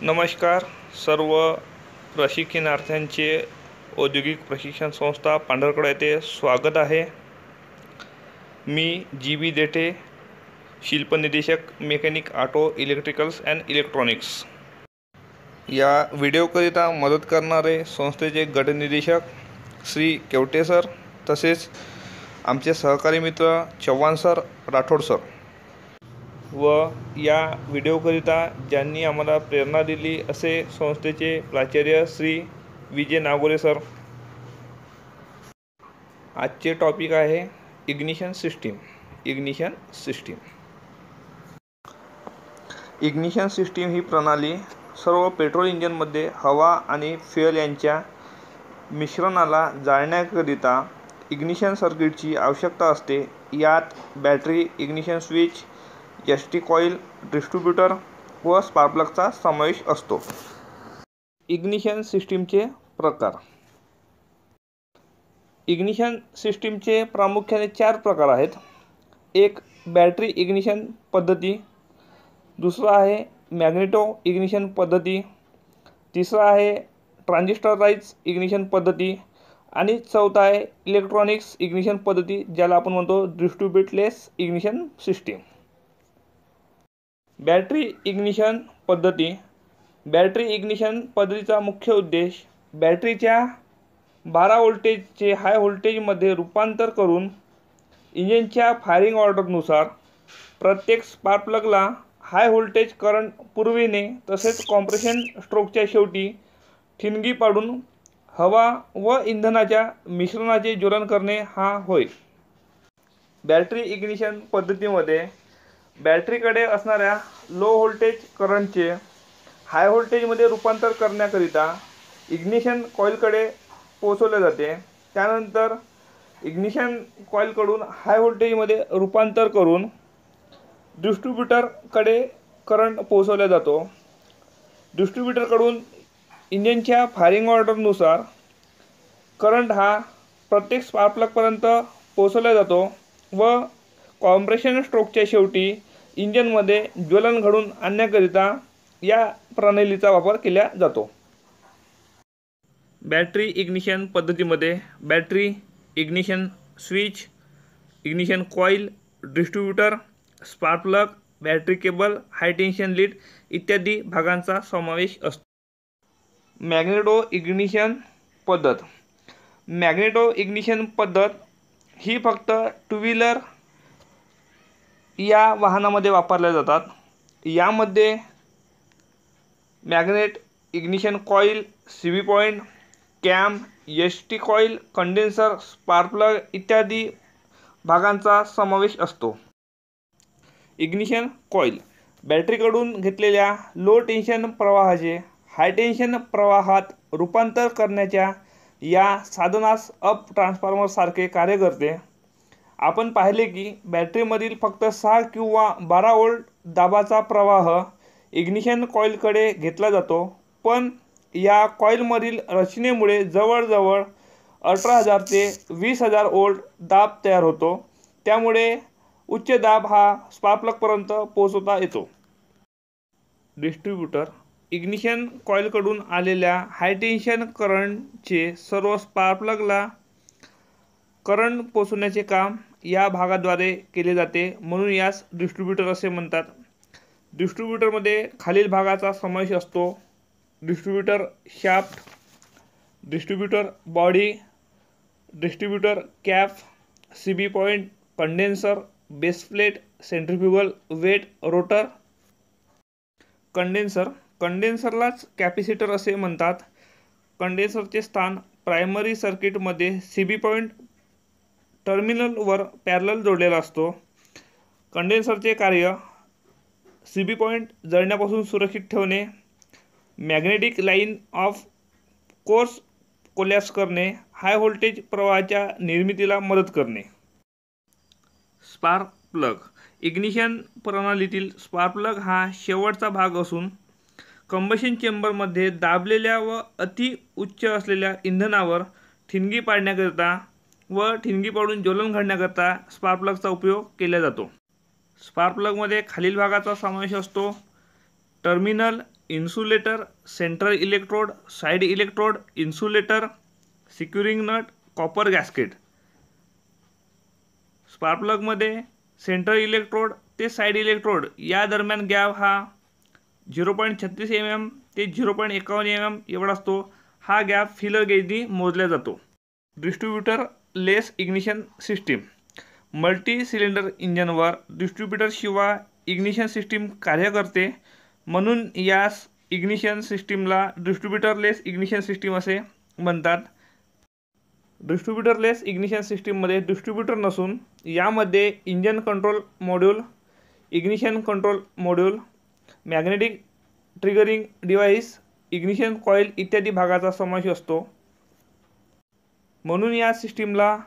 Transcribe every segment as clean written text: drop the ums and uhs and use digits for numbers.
नमस्कार सर्व प्रशिक्षणार्थ्यांचे औद्योगिक प्रशिक्षण संस्था पांढरकवडा येथे स्वागत आहे। मी जी.बी. देठे, शिल्प निदेशक, mechanic auto electricals and electronics. या व्हिडिओकरिता मदत करणारे संस्थेचे गटनिदेशक श्री केवटे सर, तसेच आमचे सहकारी मित्र चव्हाण सर, राठोड सर व या व्हिडिओकरिता ज्यांनी आम्हाला प्रेरणा दिली असे संस्थेचे प्राचार्य श्री विजय नागोरे सर। आजचे टॉपिक आहे इग्निशन सिस्टीम। इग्निशन सिस्टीम ही प्रणाली सर्व पेट्रोल इंजिनमध्ये हवा आणि फ्युएल यांच्या मिश्रणाला जाळण्याकरिता इग्निशन सर्किटची आवश्यकता असते। यात battery, ignition switch, ST coil, distributor व स्पार्क प्लगचा समावेश असतो। इग्निशन सिस्टीमचे प्रकार। इग्निशन सिस्टीमचे प्रामुख्याने 4 प्रकार आहेत। एक बॅटरी इग्निशन पद्धती, दुसरा आहे मॅग्नेटो इग्निशन पद्धती, तिसरा आहे ट्रान्झिस्टराइज इग्निशन पद्धती आणि चौथा आहे इलेक्ट्रॉनिक्स इग्निशन पद्धती, ज्याला आपण म्हणतो डिस्ट्रीब्युटलेस इग्निशन सिस्टीम। बॅटरी इग्निशन पद्धती। बॅटरी इग्निशन पद्धतीचा मुख्य उद्देश बॅटरीच्या 12 व्होल्टेजचे हाय व्होल्टेजमध्ये रूपांतर करून इंजिनच्या फायरिंग ऑर्डरनुसार प्रत्येक स्पार्क प्लगला हाय व्होल्टेज करंट पुरविणे, तसेच कॉम्प्रेशन स्ट्रोकच्या शेवटी ठिणगी पाडून हवा व इंधनाच्या मिश्रणाचे ज्वलन करणे हा होय। बॅटरी इग्निशन पद्धतीमध्ये बॅटरीकडे असणाऱ्या लो व्होल्टेज करंटचे हाय व्होल्टेजमध्ये रूपांतर करण्याकरिता इग्निशन कॉईलकडे पोहोचवले जाते। त्यानंतर इग्निशन कॉईलकडून हाय व्होल्टेजमध्ये रूपांतर करून डिस्ट्रीब्युटरकडे करंट पोहोचवला जातो। डिस्ट्रीब्युटरकडून इंजिनच्या फायरिंग ऑर्डरनुसार करंट हा प्रत्येक स्पार्क प्लगपर्यंत पोहोचवला जातो व कॉम्प्रेशन स्ट्रोकच्या शेवटी इंजिनमध्ये ज्वलन घडून आणण्याकरिता या प्रणालीचा वापर केला जातो। बॅटरी इग्निशन पद्धतीमध्ये battery, ignition switch, ignition coil, distributor, spark plug, battery cable, high tension lead इत्यादी भागांचा समावेश असतो। मॅग्नेटो इग्निशन पद्धत। मॅग्नेटो इग्निशन पद्धत ही फक्त 2 व्हीलर या वाहनामध्ये वापरल्या जातात। यामध्ये magnet, ignition coil, CB point, cam, ST coil, condenser, spark plug इत्यादी भागांचा समावेश असतो। इग्निशन कॉईल बॅटरीकडून घेतलेल्या लो टेन्शन प्रवाहाचे हाय टेन्शन प्रवाहात रूपांतर करण्याच्या या साधनास अप ट्रान्सफॉर्मर सारखे कार्य करते। आपण पाहिले की बॅटरीमधील फक्त 6 किंवा 12 व्होल्ट दाबाचा प्रवाह इग्निशन कॉईलकडे घेतला जातो, पण या कॉईलमधील रचनेमुळे जवळजवळ 18,000 ते 20,000 व्होल्ट दाब तयार होतो। त्यामुळे उच्च दाब हा स्पार्क प्लगपर्यंत पोहोचवता येतो। डिस्ट्रीब्युटर इग्निशन कॉईलकडून आलेल्या हाय टेन्शन करंटचे सर्व स्पार्क प्लगला करंट पोहोचवण्याचे काम या भागाद्वारे केले जाते, म्हणून यास डिस्ट्रीब्युटर असे म्हणतात। डिस्ट्रीब्युटरमध्ये खालील भागाचा समावेश असतो: distributor shaft, distributor body, distributor cap, CB point, condenser, baseplate, centrifugal weight, rotor. Condenser कंडेन्सरलाच कॅपॅसिटर असे म्हणतात। कंडेन्सरचे स्थान प्रायमरी सर्किटमध्ये सीबी पॉईंट टर्मिनलवर पॅरलल जोडलेला असतो। कंडेन्सरचे कार्य सीबी पॉईंट जळण्यापासून सुरक्षित ठेवणे, magnetic line of course collapse करणे, हाय व्होल्टेज प्रवाहाच्या निर्मितीला मदत करणे। स्पार्क प्लग इग्निशन प्रणालीतील स्पार्क प्लग हा शेवटचा भाग असून कंबशन चेंबरमध्ये दाबलेल्या व अति उच्च असलेल्या इंधनावर ठिणगी पाडण्याकरिता व ठिणगी पाडून ज्वलन घडण्याकरिता स्पार्क प्लगचा उपयोग केला जातो। स्पार्क प्लगमध्ये खालील भागाचा समावेश असतो: terminal, insulator, central electrode, side electrode, insulator, securing nut, copper gasket. Spark प्लगमध्ये सेंट्रल इलेक्ट्रोड ते साइड इलेक्ट्रोड या दरम्यान गॅप हा 0.36 mm ते 0.51 mm एवढा असतो. हा गॅप फिलर गेजनी मोजला जातो. Distributor less ignition system. Multi cylinder इंजनवर डिस्ट्रीब्युटर शिवाय इग्निशन सिस्टीम कार्य करते, म्हणून यास इग्निशन सिस्टीमला डिस्ट्रीब्युटरलेस इग्निशन सिस्टीम असे म्हणतात. डिस्ट्रीब्युटरलेस इग्निशन सिस्टीममध्ये डिस्ट्रीब्युटर नसून यामध्ये engine control module, ignition control module, magnetic triggering device, ignition coil इत्यादी भागाचा समावेश असतो, म्हणून या सिस्टीमला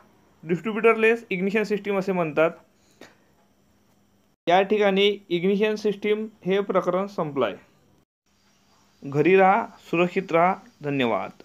डिस्ट्रीब्युटरलेस इग्निशन सिस्टीम असे म्हणतात. या ठिकाणी इग्निशन सिस्टीम हे प्रकरण संपलं आहे. घरी राहा, सुरक्षित राहा. धन्यवाद.